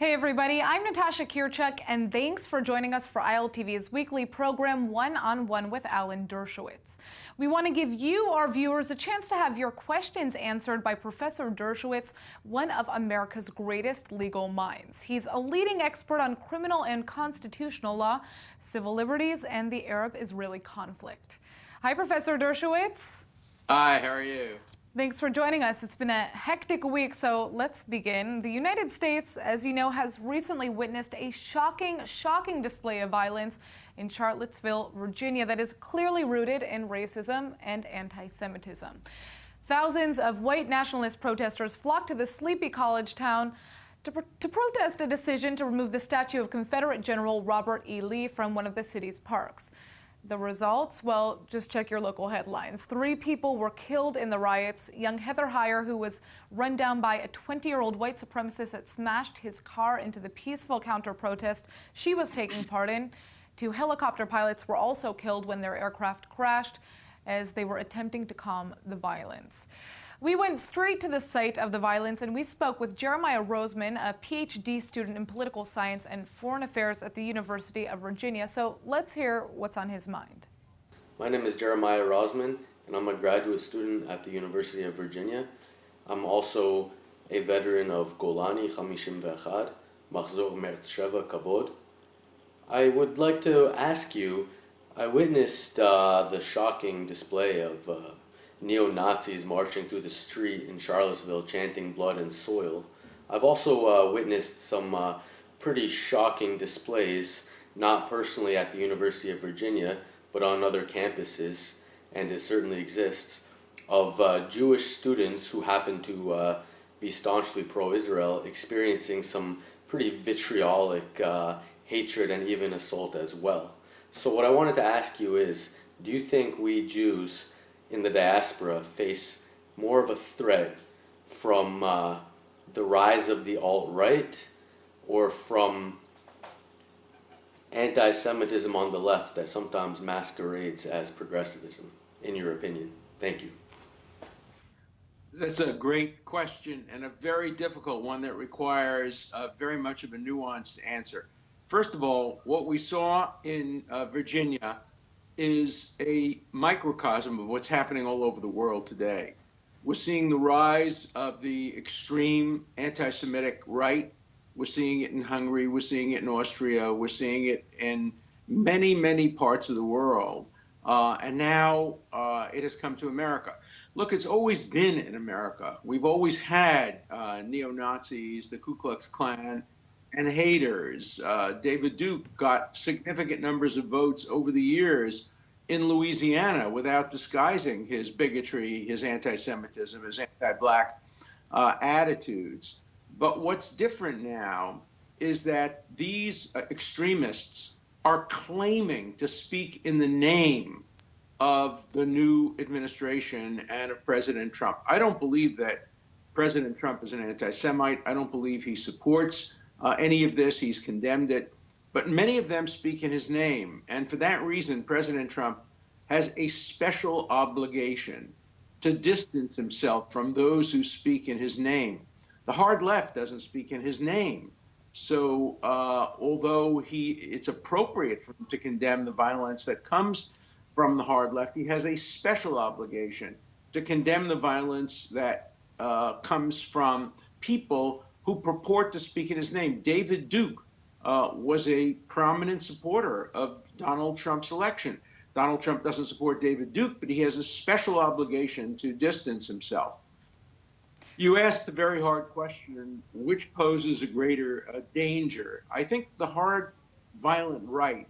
Hey everybody, I'm Natasha Kirchuk, and thanks for joining us for ILTV's weekly program, One-on-One with Alan Dershowitz. We want to give you, our viewers, a chance to have your questions answered by Professor Dershowitz, one of America's greatest legal minds. He's a leading expert on criminal and constitutional law, civil liberties, and the Arab-Israeli conflict. Hi, Professor Dershowitz. Hi, how are you? Thanks for joining us. It's been a hectic week, so let's begin. The United States, as you know, has recently witnessed a shocking display of violence in Charlottesville, Virginia, that is clearly rooted in racism and anti-Semitism. Thousands of white nationalist protesters flocked to the sleepy college town to protest a decision to remove the statue of Confederate General Robert E. Lee from one of the city's parks. The results? Well, just check your local headlines. 3 people were killed in the riots. Young Heather Heyer, who was run down by a 20-year-old white supremacist that smashed his car into the peaceful counter-protest she was taking part in. 2 helicopter pilots were also killed when their aircraft crashed as they were attempting to calm the violence. We went straight to the site of the violence and we spoke with Jeremiah Roseman, a PhD student in political science and foreign affairs at the University of Virginia. So let's hear what's on his mind. My name is Jeremiah Roseman, and I'm a graduate student at the University of Virginia. I'm also a veteran of Golani 51, Mahzor Merz Sheva Kavod. I would like to ask you, I witnessed the shocking display of neo-Nazis marching through the street in Charlottesville chanting blood and soil. I've also witnessed some pretty shocking displays, not personally at the University of Virginia, but on other campuses, and it certainly exists, of Jewish students who happen to be staunchly pro-Israel experiencing some pretty vitriolic hatred and even assault as well. So what I wanted to ask you is, do you think we Jews in the diaspora face more of a threat from the rise of the alt-right or from anti-Semitism on the left that sometimes masquerades as progressivism, in your opinion? Thank you. That's a great question and a very difficult one that requires very much of a nuanced answer. First of all, what we saw in Virginia is a microcosm of what's happening all over the world today. We're seeing the rise of the extreme anti-Semitic right. We're seeing it in Hungary. We're seeing it in Austria. We're seeing it in many, many parts of the world. And now it has come to America. Look, it's always been in America. We've always had neo-Nazis, the Ku Klux Klan, and haters. David Duke got significant numbers of votes over the years in Louisiana without disguising his bigotry, his anti-Semitism, his anti-Black attitudes. But what's different now is that these extremists are claiming to speak in the name of the new administration and of President Trump. I don't believe that President Trump is an anti-Semite. I don't believe he supports any of this. He's condemned it. But many of them speak in his name. And for that reason, President Trump has a special obligation to distance himself from those who speak in his name. The hard left doesn't speak in his name. So although it's appropriate for him to condemn the violence that comes from the hard left, he has a special obligation to condemn the violence that comes from people who purport to speak in his name. David Duke was a prominent supporter of Donald Trump's election. Donald Trump doesn't support David Duke, but he has a special obligation to distance himself. You asked the very hard question, which poses a greater danger? I think the hard, violent right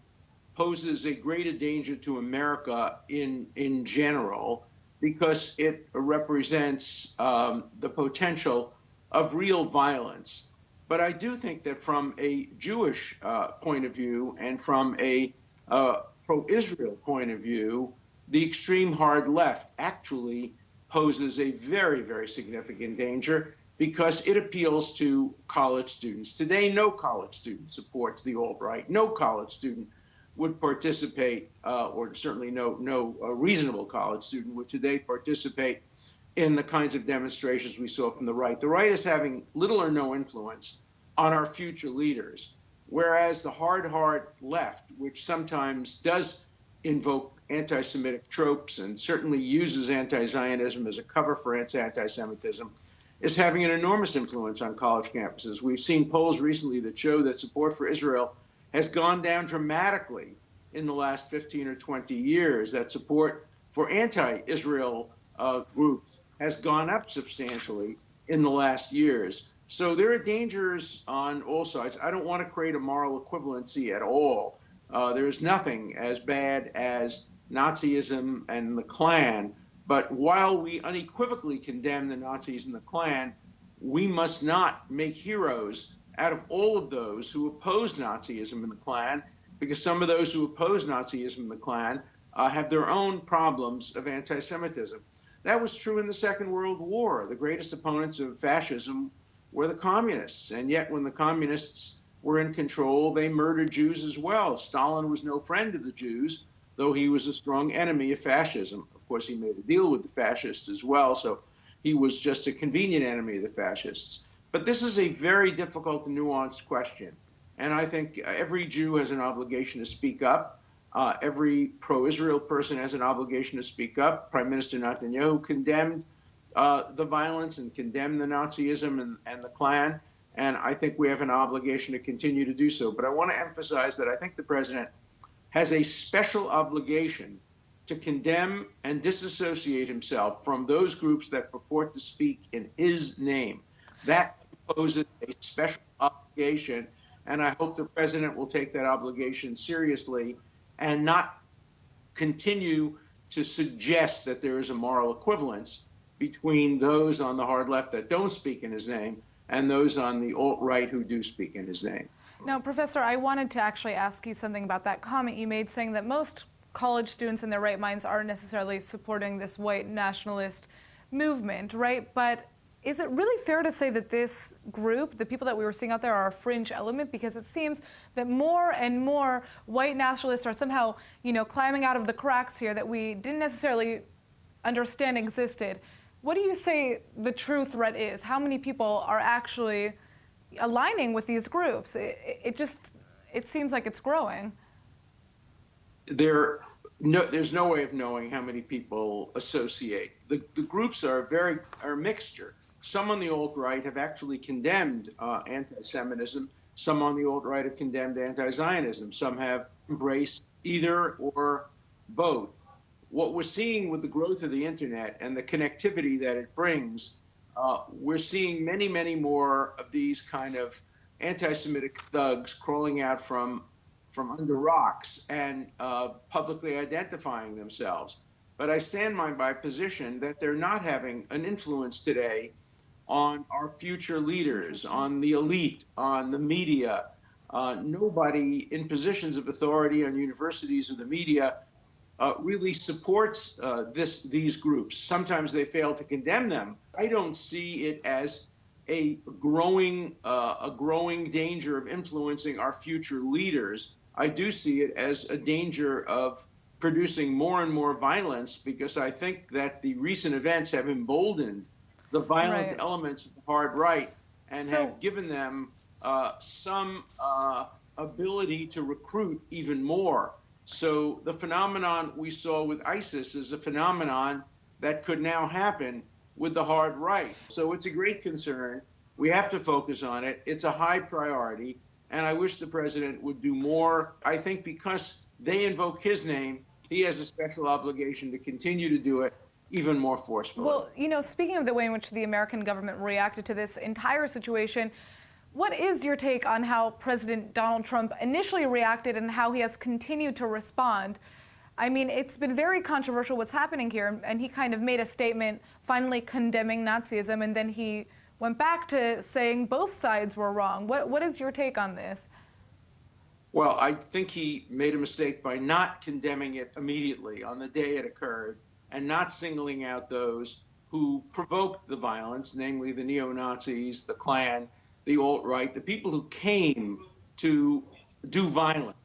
poses a greater danger to America in general because it represents the potential of real violence. But I do think that from a Jewish point of view and from a pro-Israel point of view, the extreme hard left actually poses a very, very significant danger because it appeals to college students. Today, no college student supports the alt-right. No college student would participate, or certainly no reasonable college student would today participate in the kinds of demonstrations we saw from the right. The right is having little or no influence on our future leaders. Whereas the hard left, which sometimes does invoke anti-Semitic tropes and certainly uses anti-Zionism as a cover for anti-Semitism, is having an enormous influence on college campuses. We've seen polls recently that show that support for Israel has gone down dramatically in the last 15 or 20 years, that support for anti-Israel groups has gone up substantially in the last years. So there are dangers on all sides. I don't want to create a moral equivalency at all. There's nothing as bad as Nazism and the Klan. But while we unequivocally condemn the Nazis and the Klan, we must not make heroes out of all of those who oppose Nazism and the Klan, because some of those who oppose Nazism and the Klan have their own problems of anti-Semitism. That was true in the Second World War. The greatest opponents of fascism were the communists. And yet when the communists were in control, they murdered Jews as well. Stalin was no friend of the Jews, though he was a strong enemy of fascism. Of course, he made a deal with the fascists as well, so he was just a convenient enemy of the fascists. But this is a very difficult and nuanced question. And I think every Jew has an obligation to speak up. Every pro-Israel person has an obligation to speak up. Prime Minister Netanyahu condemned the violence and condemned the Nazism and the Klan. And I think we have an obligation to continue to do so. But I want to emphasize that I think the president has a special obligation to condemn and disassociate himself from those groups that purport to speak in his name. That poses a special obligation, and I hope the president will take that obligation seriously and not continue to suggest that there is a moral equivalence between those on the hard left that don't speak in his name and those on the alt-right who do speak in his name. Now, Professor, I wanted to actually ask you something about that comment you made, saying that most college students in their right minds aren't necessarily supporting this white nationalist movement, right? But is it really fair to say that this group, the people that we were seeing out there, are a fringe element? Because it seems that more and more white nationalists are somehow, climbing out of the cracks here that we didn't necessarily understand existed. What do you say the true threat is? How many people are actually aligning with these groups? It seems like it's growing. There's no way of knowing how many people associate. The groups are a mixture. Some on the alt-right have actually condemned anti-Semitism. Some on the alt-right have condemned anti-Zionism. Some have embraced either or both. What we're seeing with the growth of the internet and the connectivity that it brings, we're seeing many, many more of these kind of anti-Semitic thugs crawling out from under rocks and publicly identifying themselves. But I stand by my position that they're not having an influence today on our future leaders, on the elite, on the media. Nobody in positions of authority on universities or the media really supports these groups. Sometimes they fail to condemn them. I don't see it as a growing danger of influencing our future leaders. I do see it as a danger of producing more and more violence, because I think that the recent events have emboldened the violent elements of the hard right and have given them some ability to recruit even more. So the phenomenon we saw with ISIS is a phenomenon that could now happen with the hard right. So it's a great concern. We have to focus on it. It's a high priority, and I wish the president would do more. I think because they invoke his name, he has a special obligation to continue to do it even more forcefully. Well, speaking of the way in which the American government reacted to this entire situation, what is your take on how President Donald Trump initially reacted and how he has continued to respond? I mean, it's been very controversial what's happening here, and he kind of made a statement finally condemning Nazism, and then he went back to saying both sides were wrong. What is your take on this? Well, I think he made a mistake by not condemning it immediately on the day it occurred and not singling out those who provoked the violence, namely the neo-Nazis, the Klan, the alt-right, the people who came to do violence.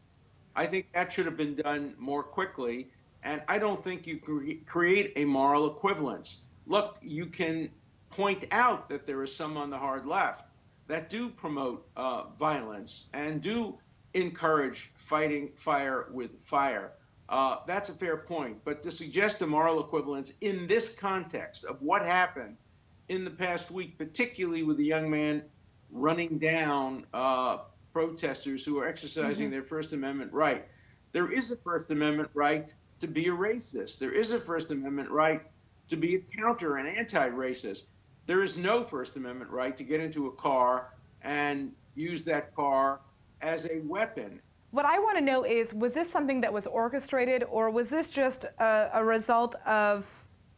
I think that should have been done more quickly, and I don't think you create a moral equivalence. Look, you can point out that there is some on the hard left that do promote violence and do encourage fighting fire with fire. That's a fair point. But to suggest a moral equivalence in this context of what happened in the past week, particularly with a young man running down protesters who are exercising their First Amendment right, there is a First Amendment right to be a racist. There is a First Amendment right to be a counter and anti-racist. There is no First Amendment right to get into a car and use that car as a weapon. What I want to know is, was this something that was orchestrated, or was this just a result of,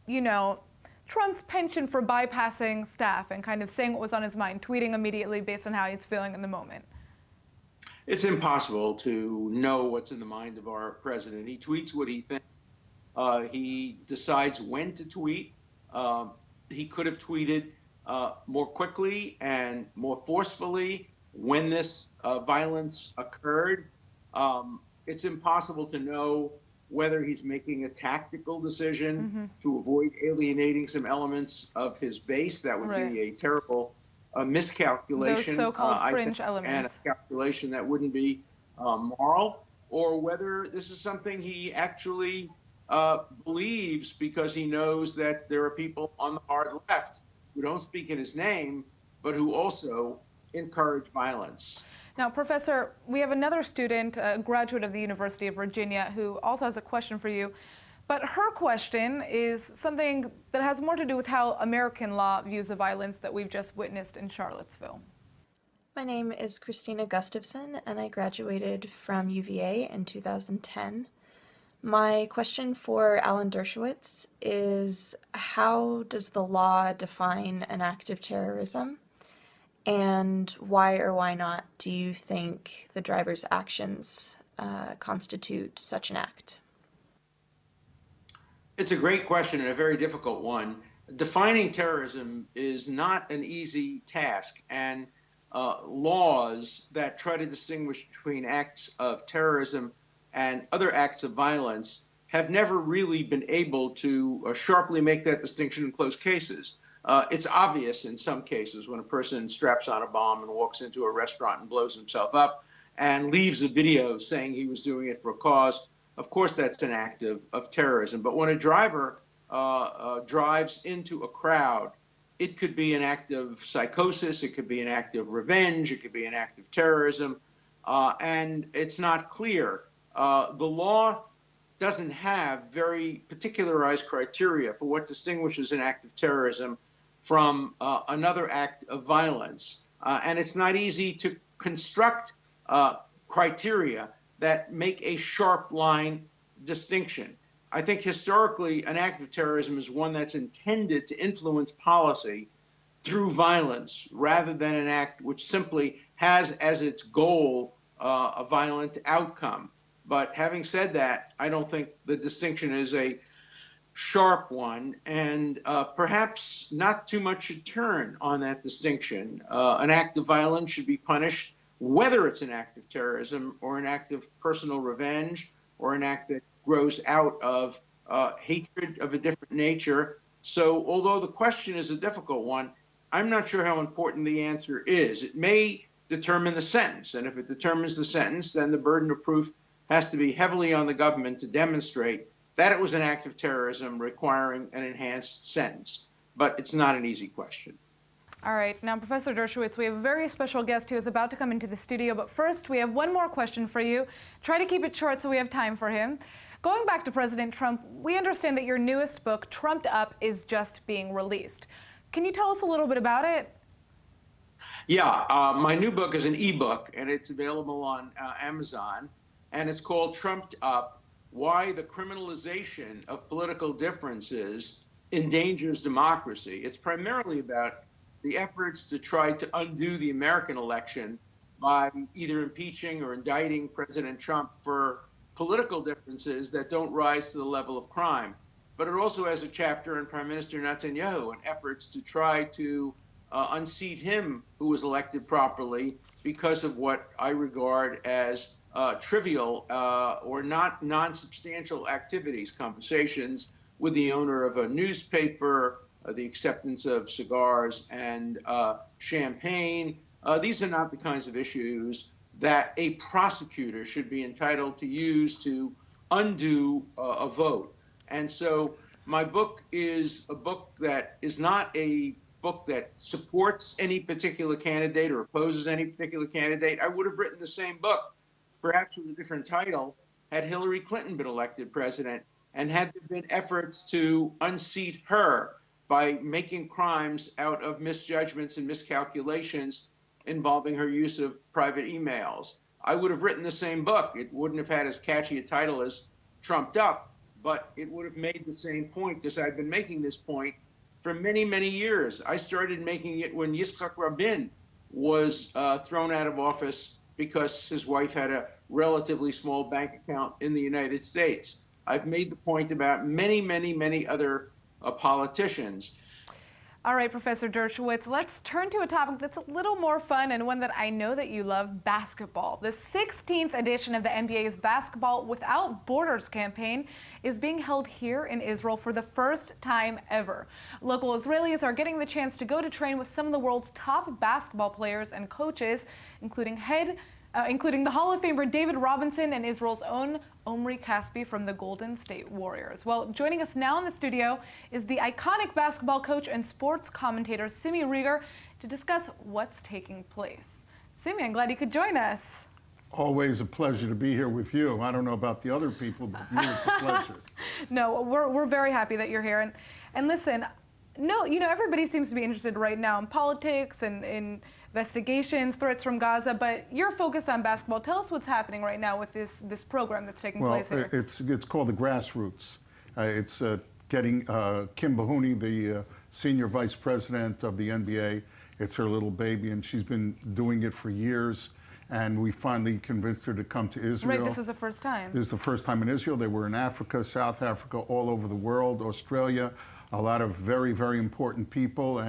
you know, Trump's penchant for bypassing staff and kind of saying what was on his mind, tweeting immediately based on how he's feeling in the moment? It's impossible to know what's in the mind of our president. He tweets what he thinks. He decides when to tweet. He could have tweeted more quickly and more forcefully when this violence occurred. It's impossible to know whether he's making a tactical decision to avoid alienating some elements of his base. That would be a terrible miscalculation. Those so-called fringe elements. And a calculation that wouldn't be moral, or whether this is something he actually believes because he knows that there are people on the hard left who don't speak in his name, but who also encourage violence. Now, Professor, we have another student, a graduate of the University of Virginia, who also has a question for you. But her question is something that has more to do with how American law views the violence that we've just witnessed in Charlottesville. My name is Christina Gustafson, and I graduated from UVA in 2010. My question for Alan Dershowitz is, how does the law define an act of terrorism? And why or why not do you think the driver's actions constitute such an act? It's a great question and a very difficult one. Defining terrorism is not an easy task, and laws that try to distinguish between acts of terrorism and other acts of violence have never really been able to sharply make that distinction in close cases. It's obvious in some cases when a person straps on a bomb and walks into a restaurant and blows himself up and leaves a video saying he was doing it for a cause. Of course, that's an act of terrorism. But when a driver drives into a crowd, it could be an act of psychosis, it could be an act of revenge, it could be an act of terrorism, and it's not clear. The law doesn't have very particularized criteria for what distinguishes an act of terrorism from another act of violence. And it's not easy to construct criteria that make a sharp line distinction. I think historically an act of terrorism is one that's intended to influence policy through violence rather than an act which simply has as its goal a violent outcome. But having said that, I don't think the distinction is a sharp one, and perhaps not too much should turn on that distinction. An act of violence should be punished, whether it's an act of terrorism or an act of personal revenge or an act that grows out of hatred of a different nature. So although the question is a difficult one, I'm not sure how important the answer is. It may determine the sentence, and if it determines the sentence, then the burden of proof has to be heavily on the government to demonstrate that it was an act of terrorism requiring an enhanced sentence. But it's not an easy question. All right, now, Professor Dershowitz, we have a very special guest who is about to come into the studio, but first we have one more question for you. Try to keep it short so we have time for him. Going back to President Trump, we understand that your newest book, Trumped Up, is just being released. Can you tell us a little bit about it? Yeah, my new book is an ebook, and it's available on Amazon, and it's called Trumped Up: Why the Criminalization of Political Differences Endangers Democracy. It's primarily about the efforts to try to undo the American election by either impeaching or indicting President Trump for political differences that don't rise to the level of crime. But it also has a chapter on Prime Minister Netanyahu and efforts to try to unseat him, who was elected properly, because of what I regard as trivial or non-substantial activities, conversations with the owner of a newspaper, the acceptance of cigars and champagne, these are not the kinds of issues that a prosecutor should be entitled to use to undo a vote. And so my book is a book that is not a book that supports any particular candidate or opposes any particular candidate. I would have written the same book, perhaps with a different title, had Hillary Clinton been elected president, and had there been efforts to unseat her by making crimes out of misjudgments and miscalculations involving her use of private emails. I would have written the same book. It wouldn't have had as catchy a title as Trumped Up, but it would have made the same point, because I've been making this point for many, many years. I started making it when Yitzhak Rabin was thrown out of office because his wife had a relatively small bank account in the United States. I've made the point about many, many, many other politicians. All right, Professor Dershowitz, let's turn to a topic that's a little more fun and one that I know that you love, basketball. The 16th edition of the NBA's Basketball Without Borders campaign is being held here in Israel for the first time ever. Local Israelis are getting the chance to go to train with some of the world's top basketball players and coaches, including the Hall of Famer David Robinson and Israel's own Omri Caspi from the Golden State Warriors. Well, joining us now in the studio is the iconic basketball coach and sports commentator Simi Rieger to discuss what's taking place. Simi, I'm glad you could join us. Always a pleasure to be here with you. I don't know about the other people, but you, it's a pleasure. No, we're very happy that you're here. And listen, everybody seems to be interested right now in politics and in investigations, threats from Gaza, but you're focused on basketball. Tell us what's happening right now with this program that's taking place here. It's called the Grassroots. It's getting Kim Bahuni, the senior vice president of the NBA. It's her little baby, and she's been doing it for years. And we finally convinced her to come to Israel. Right, this is the first time. This is the first time in Israel. They were in Africa, South Africa, all over the world, Australia, a lot of very, very important people.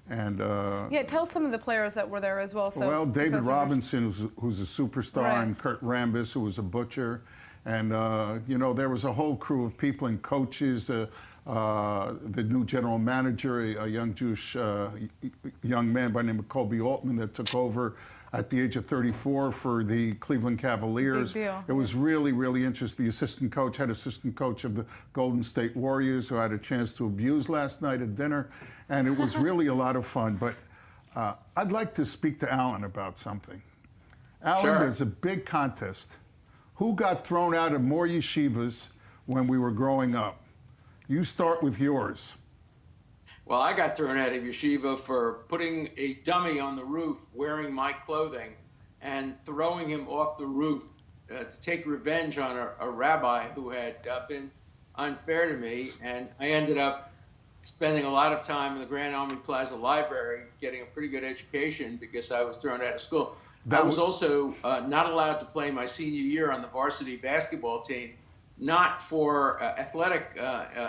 Yeah, tell some of the players that were there as well. So, well, David Robinson, who's a superstar, right, and Kurt Rambis, who was a butcher. And, there was a whole crew of people and coaches, the new general manager, a young Jewish young man by the name of Kobe Altman that took over at the age of 34 for the Cleveland Cavaliers. Big deal. It was really, really interesting. The head assistant coach of the Golden State Warriors, who I had a chance to abuse last night at dinner. And it was really a lot of fun. But I'd like to speak to Alan about something. Alan, Sure. There's a big contest. Who got thrown out of more yeshivas when we were growing up? You start with yours. Well, I got thrown out of yeshiva for putting a dummy on the roof wearing my clothing and throwing him off the roof to take revenge on a rabbi who had been unfair to me. And I ended up spending a lot of time in the Grand Army Plaza Library getting a pretty good education because I was thrown out of school. I was also not allowed to play my senior year on the varsity basketball team, not for athletic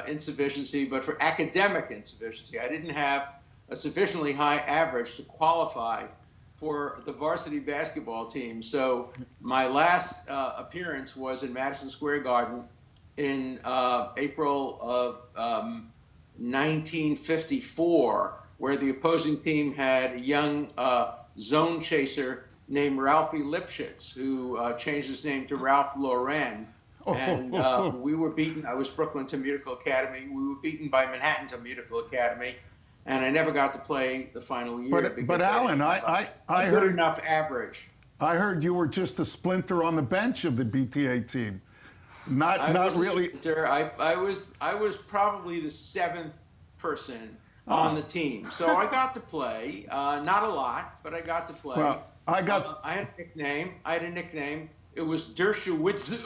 insufficiency, but for academic insufficiency. I didn't have a sufficiently high average to qualify for the varsity basketball team. So my last appearance was in Madison Square Garden in April of 1954, where the opposing team had a young zone chaser named Ralphie Lipschitz, who changed his name to Ralph Lauren. And we were beaten. I was Brooklyn Talmudical Academy. We were beaten by Manhattan Talmudical Academy. And I never got to play the final year. But Alan, I good heard enough average. I heard you were just a splinter on the bench of the BTA team. Not really. I was probably the seventh person on the team. So I got to play. Not a lot, but I got to play. Well, I had a nickname. It was Dershowitz.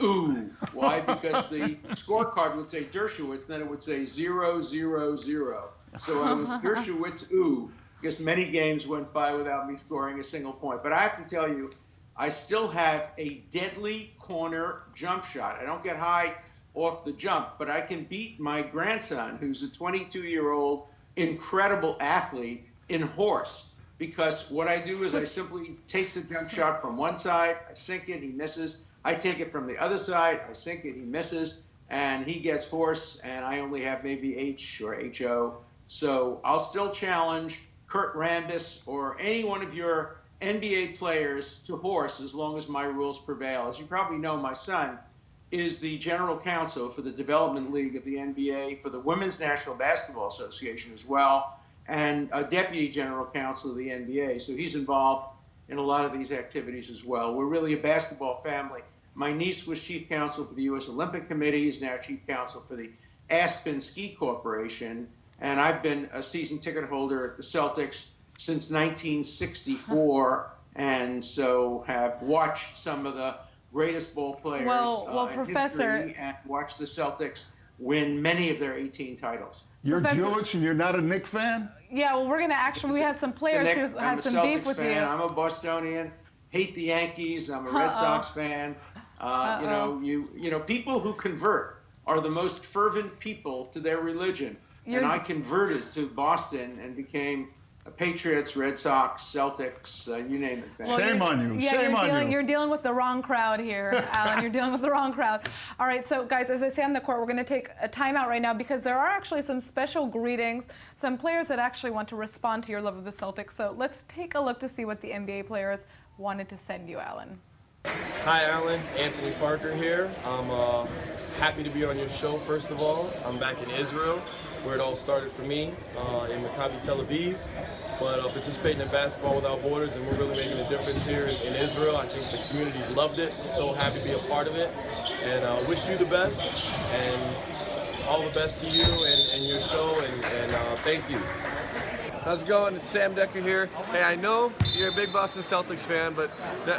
Why? Because the scorecard would say Dershowitz, then it would say 0-0-0. So I was Dershowitz because many games went by without me scoring a single point. But I have to tell you, I still have a deadly corner jump shot. I don't get high off the jump, but I can beat my grandson, who's a 22-year-old incredible athlete, in horse. Because what I do is I simply take the jump shot from one side, I sink it, he misses. I take it from the other side, I sink it, he misses, and he gets horse, and I only have maybe H or HO. So I'll still challenge Kurt Rambis or any one of your NBA players to horse as long as my rules prevail. As you probably know, my son is the general counsel for the Development League of the NBA, for the Women's National Basketball Association as well, and a deputy general counsel of the NBA. So he's involved in a lot of these activities as well. We're really a basketball family. My niece was chief counsel for the U.S. Olympic Committee, is now chief counsel for the Aspen Ski Corporation, and I've been a season ticket holder at the Celtics since 1964, and so have watched some of the greatest ball players in history and watched the Celtics win many of their 18 titles. You're Jewish and you're not a Knicks fan? Yeah, well, we're going to actually, we had some players who had some beef with you. I'm a Bostonian, hate the Yankees, I'm a Red Sox fan. You know, people who convert are the most fervent people to their religion. And I converted to Boston and became Patriots, Red Sox, Celtics, you name it. Well, shame on you. Yeah, shame on you. You're dealing with the wrong crowd here, Alan. You're dealing with the wrong crowd. All right, so guys, as I say on the court, we're going to take a timeout right now because there are actually some special greetings, some players that actually want to respond to your love of the Celtics. So let's take a look to see what the NBA players wanted to send you, Alan. Hi, Alan. Anthony Parker here. I'm happy to be on your show, first of all. I'm back in Israel, where it all started for me, in Maccabi Tel Aviv. But participating in Basketball Without Borders, and we're really making a difference here in Israel. I think the community's loved it. So happy to be a part of it. And wish you the best, and all the best to you and your show, and thank you. How's it going? It's Sam Decker here. Hey, I know you're a big Boston Celtics fan, but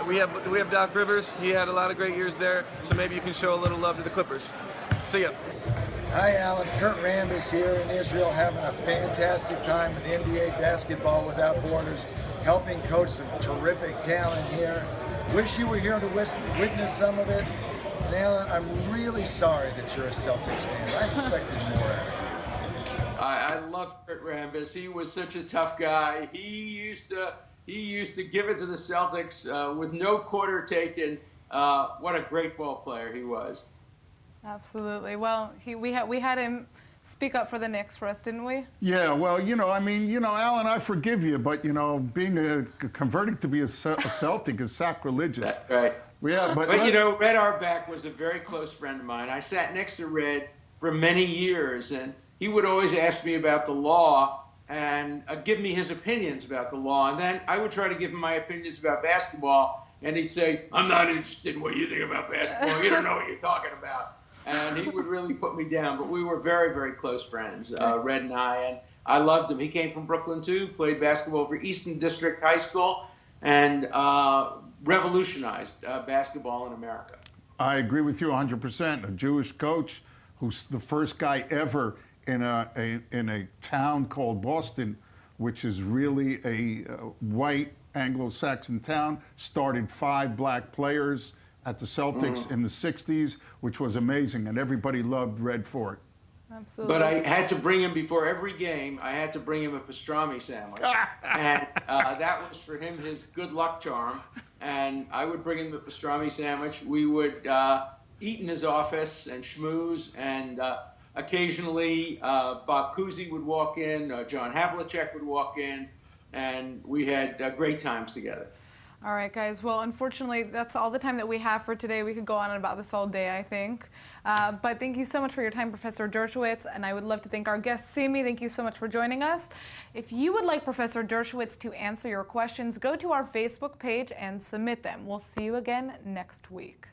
we have Doc Rivers. He had a lot of great years there, so maybe you can show a little love to the Clippers. See ya. Hi, Alan. Kurt Rambis here in Israel, having a fantastic time with NBA Basketball Without Borders, helping coach some terrific talent here. Wish you were here to witness some of it. And Alan, I'm really sorry that you're a Celtics fan. I expected more out of you. I love Kurt Rambis. He was such a tough guy. He used to give it to the Celtics with no quarter taken. What a great ball player he was. Absolutely. Well, we had him speak up for the Knicks for us, didn't we? Yeah, well, Alan, I forgive you, but, converting to be a Celtic is sacrilegious. That's right. Yeah, but Red Auerbach was a very close friend of mine. I sat next to Red for many years, and he would always ask me about the law and give me his opinions about the law. And then I would try to give him my opinions about basketball, and he'd say, I'm not interested in what you think about basketball. You don't know what you're talking about. And he would really put me down. But we were very, very close friends, Red and I. And I loved him. He came from Brooklyn, too, played basketball for Easton District High School, and revolutionized basketball in America. I agree with you 100%. A Jewish coach who's the first guy ever in a town called Boston, which is really a white Anglo-Saxon town, started 5 black players at the Celtics in the 60s, which was amazing, and everybody loved Red for it. Absolutely. But I had to bring him before every game. I had to bring him a pastrami sandwich, and that was for him his good luck charm. And I would bring him the pastrami sandwich. We would eat in his office and schmooze, and occasionally Bob Cousy would walk in, John Havlicek would walk in, and we had great times together. All right, guys. Well, unfortunately, that's all the time that we have for today. We could go on about this all day, I think. But thank you so much for your time, Professor Dershowitz. And I would love to thank our guest, Simi. Thank you so much for joining us. If you would like Professor Dershowitz to answer your questions, go to our Facebook page and submit them. We'll see you again next week.